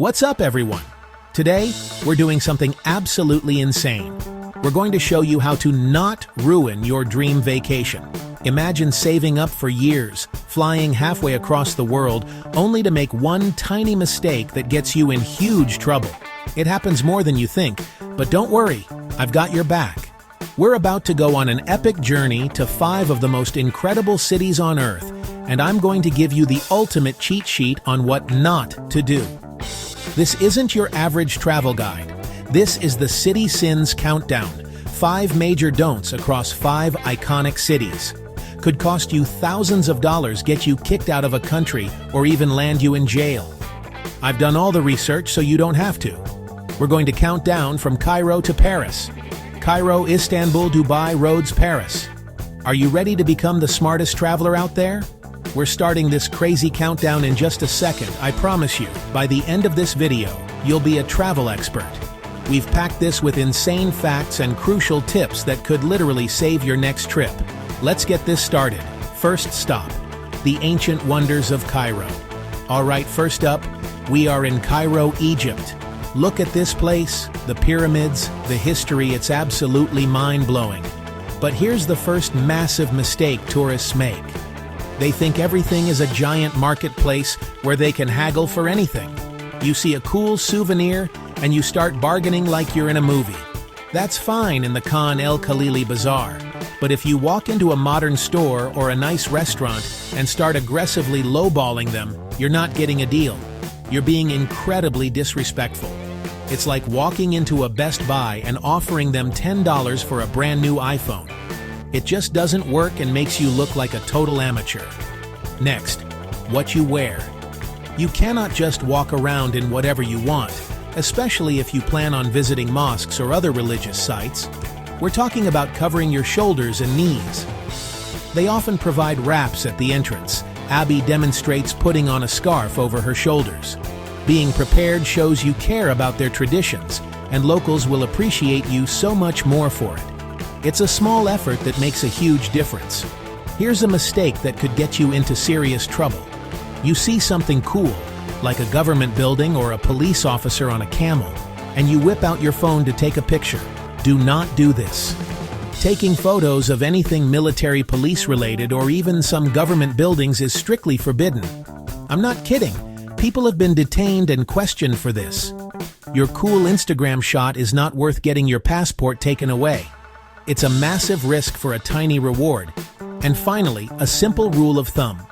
What's up, everyone? Today, we're doing something absolutely insane. We're going to show you how to not ruin your dream vacation. Imagine saving up for years, flying halfway across the world, only to make one tiny mistake that gets you in huge trouble. It happens more than you think, but don't worry, I've got your back. We're about to go on an epic journey to 5 of the most incredible cities on Earth, and I'm going to give you the ultimate cheat sheet on what not to do. This isn't your average travel guide. This is the City Sins Countdown, 5 major don'ts across 5 iconic cities. Could cost you thousands of dollars, get you kicked out of a country, or even land you in jail. I've done all the research so you don't have to. We're going to count down from Cairo to Paris. Cairo, Istanbul, Dubai, Rhodes, Paris. Are you ready to become the smartest traveler out there? We're starting this crazy countdown in just a second. I promise you, by the end of this video, you'll be a travel expert. We've packed this with insane facts and crucial tips that could literally save your next trip. Let's get this started. First stop, the ancient wonders of Cairo. All right, first up, we are in Cairo, Egypt. Look at this place, the pyramids, the history, it's absolutely mind-blowing. But here's the first massive mistake tourists make. They think everything is a giant marketplace where they can haggle for anything. You see a cool souvenir and you start bargaining like you're in a movie. That's fine in the Khan El Khalili Bazaar. But if you walk into a modern store or a nice restaurant and start aggressively lowballing them, you're not getting a deal. You're being incredibly disrespectful. It's like walking into a Best Buy and offering them $10 for a brand new iPhone. It just doesn't work and makes you look like a total amateur. Next, what you wear. You cannot just walk around in whatever you want, especially if you plan on visiting mosques or other religious sites. We're talking about covering your shoulders and knees. They often provide wraps at the entrance. Abby demonstrates putting on a scarf over her shoulders. Being prepared shows you care about their traditions, and locals will appreciate you so much more for it. It's a small effort that makes a huge difference. Here's a mistake that could get you into serious trouble. You see something cool, like a government building or a police officer on a camel, and you whip out your phone to take a picture. Do not do this. Taking photos of anything military, police related, or even some government buildings is strictly forbidden. I'm not kidding. People have been detained and questioned for this. Your cool Instagram shot is not worth getting your passport taken away. It's a massive risk for a tiny reward. And finally, a simple rule of thumb.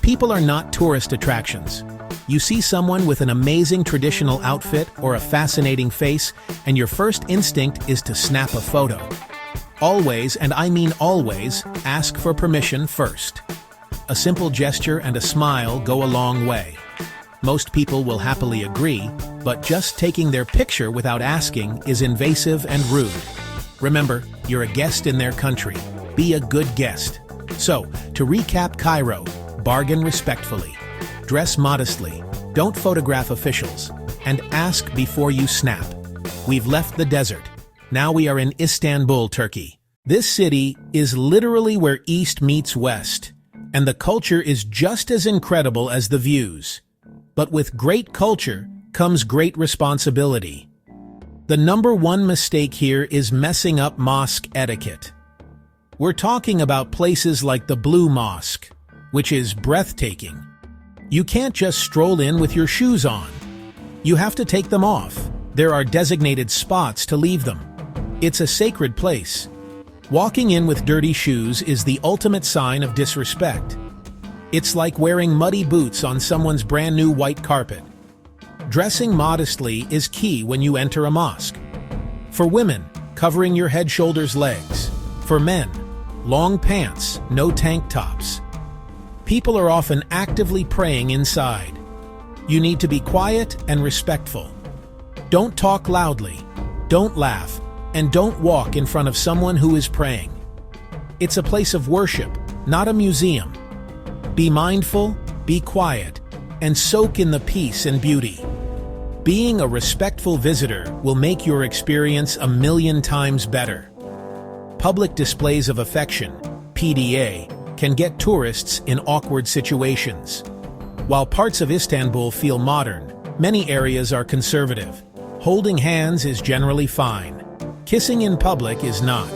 People are not tourist attractions. You see someone with an amazing traditional outfit or a fascinating face, and your first instinct is to snap a photo. Always, and I mean always, ask for permission first. A simple gesture and a smile go a long way. Most people will happily agree, but just taking their picture without asking is invasive and rude. Remember, you're a guest in their country. Be a good guest. So, to recap Cairo, bargain respectfully, dress modestly, don't photograph officials, and ask before you snap. We've left the desert. Now we are in Istanbul, Turkey. This city is literally where East meets West, and the culture is just as incredible as the views. But with great culture comes great responsibility. The number one mistake here is messing up mosque etiquette. We're talking about places like the Blue Mosque, which is breathtaking. You can't just stroll in with your shoes on. You have to take them off. There are designated spots to leave them. It's a sacred place. Walking in with dirty shoes is the ultimate sign of disrespect. It's like wearing muddy boots on someone's brand new white carpet. Dressing modestly is key when you enter a mosque. For women, covering your head, shoulders, legs. For men, long pants, no tank tops. People are often actively praying inside. You need to be quiet and respectful. Don't talk loudly, don't laugh, and don't walk in front of someone who is praying. It's a place of worship, not a museum. Be mindful, be quiet, and soak in the peace and beauty. Being a respectful visitor will make your experience 1,000,000 times better. Public displays of affection, PDA, can get tourists in awkward situations. While parts of Istanbul feel modern, Many areas are conservative. Holding hands is generally fine. Kissing in public is not.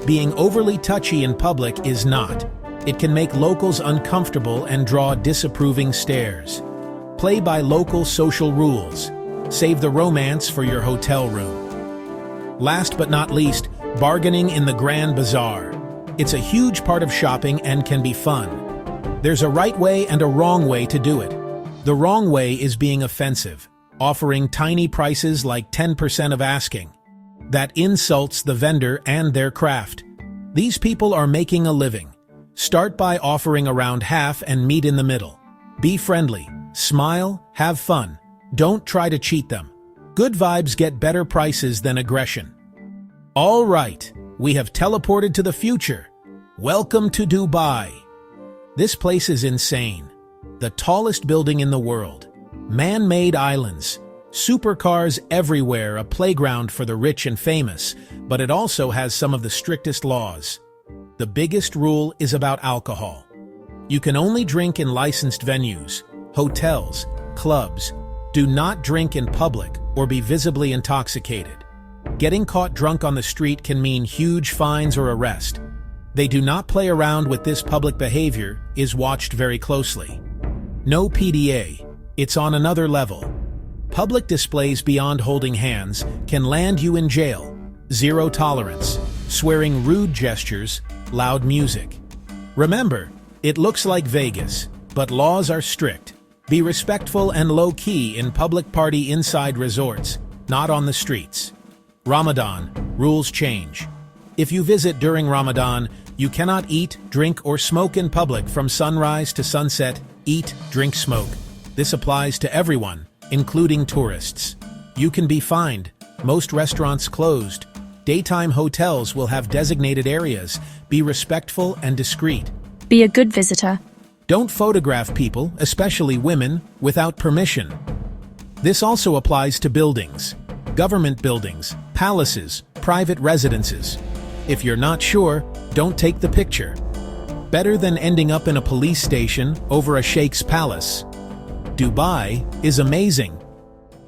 Being overly touchy in public is not. It can make locals uncomfortable and draw disapproving stares. Play by local social rules. Save the romance for your hotel room. Last but not least, bargaining in the Grand Bazaar. It's a huge part of shopping and can be fun. There's a right way and a wrong way to do it. The wrong way is being offensive, offering tiny prices like 10% of asking. That insults the vendor and their craft. These people are making a living. Start by offering around half and meet in the middle. Be friendly, smile, have fun. Don't try to cheat them. Good vibes get better prices than aggression. All right, we have teleported to the future. Welcome to Dubai. This place is insane. The tallest building in the world. Man-made islands. Supercars everywhere, a playground for the rich and famous, but it also has some of the strictest laws. The biggest rule is about alcohol. You can only drink in licensed venues, hotels, clubs. Do not drink in public or be visibly intoxicated. Getting caught drunk on the street can mean huge fines or arrest. They do not play around with this. Public behavior is watched very closely. No PDA. It's on another level. Public displays beyond holding hands can land you in jail. Zero tolerance. Swearing, rude gestures, loud music. Remember, it looks like Vegas, but laws are strict. Be respectful and low-key in public party inside resorts, not on the streets. Ramadan, rules change. If you visit during Ramadan, you cannot eat, drink, or smoke in public from sunrise to sunset. Eat, drink, smoke. This applies to everyone, including tourists. You can be fined. Most restaurants closed. Daytime hotels will have designated areas. Be respectful and discreet. Be a good visitor. Don't photograph people, especially women, without permission. This also applies to buildings. Government buildings, palaces, private residences. If you're not sure, don't take the picture. Better than ending up in a police station over a sheikh's palace. Dubai is amazing.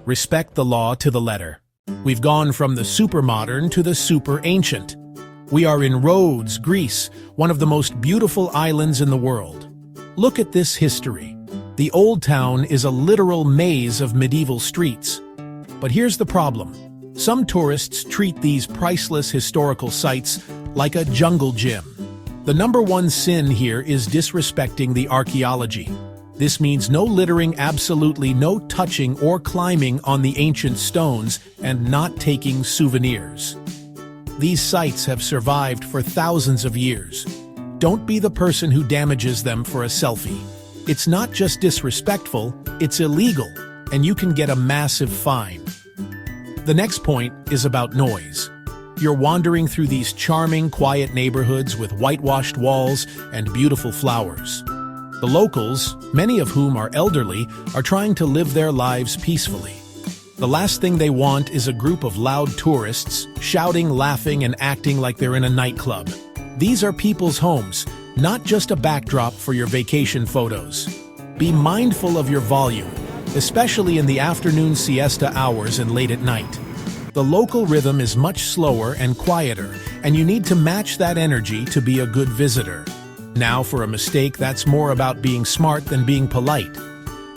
Respect the law to the letter. We've gone from the super modern to the super ancient. We are in Rhodes, Greece, one of the most beautiful islands in the world. Look at this history. The old town is a literal maze of medieval streets. But here's the problem. Some tourists treat these priceless historical sites like a jungle gym. The number one sin here is disrespecting the archaeology. This means no littering, absolutely no touching or climbing on the ancient stones, and not taking souvenirs. These sites have survived for thousands of years. Don't be the person who damages them for a selfie. It's not just disrespectful, it's illegal, and you can get a massive fine. The next point is about noise. You're wandering through these charming, quiet neighborhoods with whitewashed walls and beautiful flowers. The locals, many of whom are elderly, are trying to live their lives peacefully. The last thing they want is a group of loud tourists shouting, laughing, and acting like they're in a nightclub. These are people's homes, not just a backdrop for your vacation photos. Be mindful of your volume, especially in the afternoon siesta hours and late at night. The local rhythm is much slower and quieter, and you need to match that energy to be a good visitor. Now for a mistake that's more about being smart than being polite.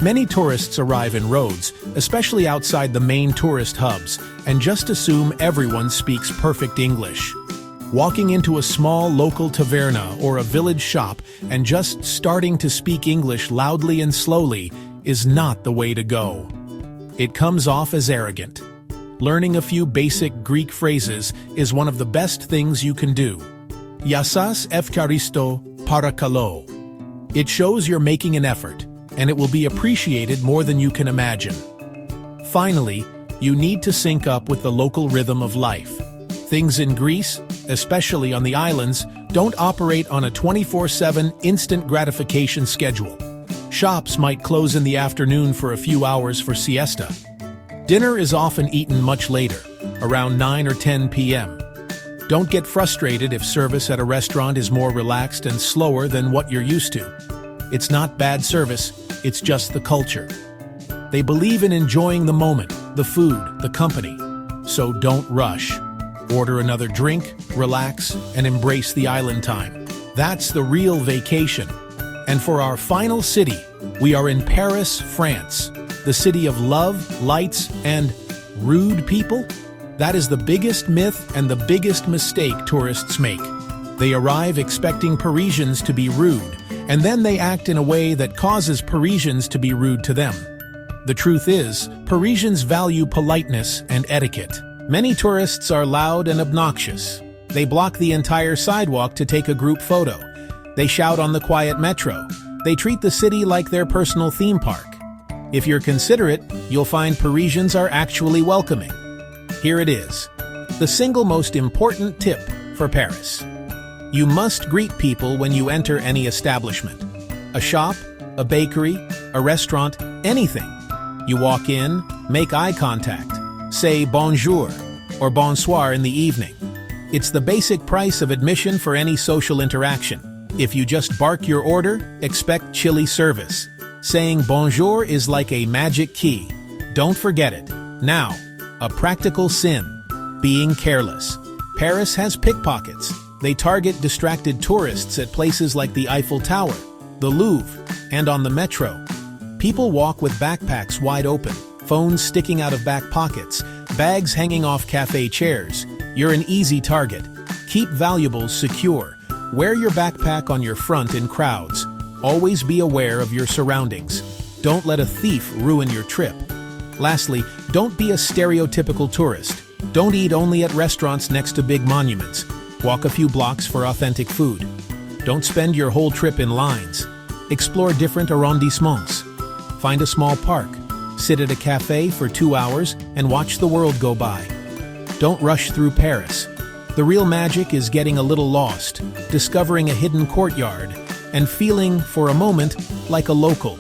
Many tourists arrive in Rhodes, especially outside the main tourist hubs, and just assume everyone speaks perfect English. Walking into a small local taverna or a village shop and just starting to speak English loudly and slowly is not the way to go. It comes off as arrogant. Learning a few basic Greek phrases is one of the best things you can do. Yassas efkaristo parakalo. It shows you're making an effort, and it will be appreciated more than you can imagine. Finally, you need to sync up with the local rhythm of life. Things in Greece, especially on the islands, don't operate on a 24/7 instant gratification schedule. Shops might close in the afternoon for a few hours for siesta. Dinner is often eaten much later, around 9 or 10 p.m. Don't get frustrated if service at a restaurant is more relaxed and slower than what you're used to. It's not bad service, it's just the culture. They believe in enjoying the moment, the food, the company. So don't rush. Order another drink, relax, and embrace the island time. That's the real vacation. And for our final city, we are in Paris, France, the city of love, lights, and rude people. That is the biggest myth and the biggest mistake tourists make. They arrive expecting Parisians to be rude, and then they act in a way that causes Parisians to be rude to them. The truth is, Parisians value politeness and etiquette. Many tourists are loud and obnoxious. They block the entire sidewalk to take a group photo. They shout on the quiet metro. They treat the city like their personal theme park. If you're considerate, you'll find Parisians are actually welcoming. Here it is. The single most important tip for Paris. You must greet people when you enter any establishment. A shop, a bakery, a restaurant, anything. You walk in, make eye contact, say bonjour or bonsoir in the evening. It's the basic price of admission for any social interaction. If you just bark your order, expect chilly service. Saying bonjour is like a magic key. Don't forget it. Now, a practical sin: being careless. Paris has pickpockets. They target distracted tourists at places like the Eiffel Tower, the Louvre, and on the metro. People walk with backpacks wide open, phones sticking out of back pockets, bags hanging off cafe chairs. You're an easy target. Keep valuables secure. Wear your backpack on your front in crowds. Always be aware of your surroundings. Don't let a thief ruin your trip. Lastly, don't be a stereotypical tourist. Don't eat only at restaurants next to big monuments. Walk a few blocks for authentic food. Don't spend your whole trip in lines. Explore different arrondissements. Find a small park. Sit at a cafe for 2 hours and watch the world go by. Don't rush through Paris. The real magic is getting a little lost, discovering a hidden courtyard, and feeling, for a moment, like a local.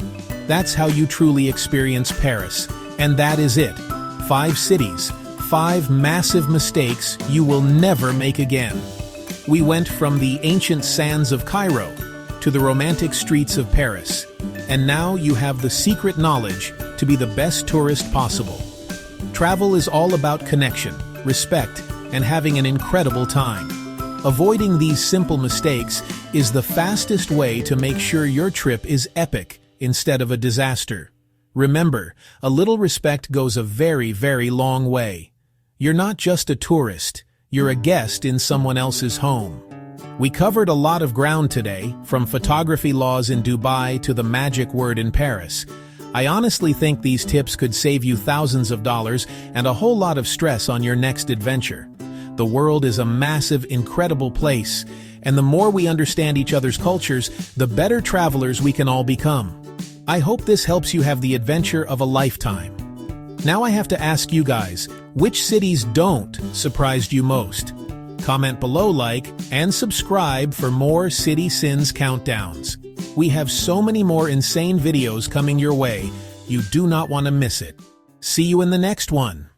That's how you truly experience Paris. And that is it. 5 cities, 5 massive mistakes you will never make again. We went from the ancient sands of Cairo to the romantic streets of Paris. And now you have the secret knowledge to be the best tourist possible. Travel is all about connection, respect, and having an incredible time. Avoiding these simple mistakes is the fastest way to make sure your trip is epic instead of a disaster. Remember, a little respect goes a very, very long way. You're not just a tourist, you're a guest in someone else's home. We covered a lot of ground today, from photography laws in Dubai to the magic word in Paris. I honestly think these tips could save you thousands of dollars and a whole lot of stress on your next adventure. The world is a massive, incredible place, and the more we understand each other's cultures, the better travelers we can all become. I hope this helps you have the adventure of a lifetime. Now I have to ask you guys, which cities don't surprised you most? Comment below, like, and subscribe for more City Sins countdowns. We have so many more insane videos coming your way, you do not want to miss it. See you in the next one.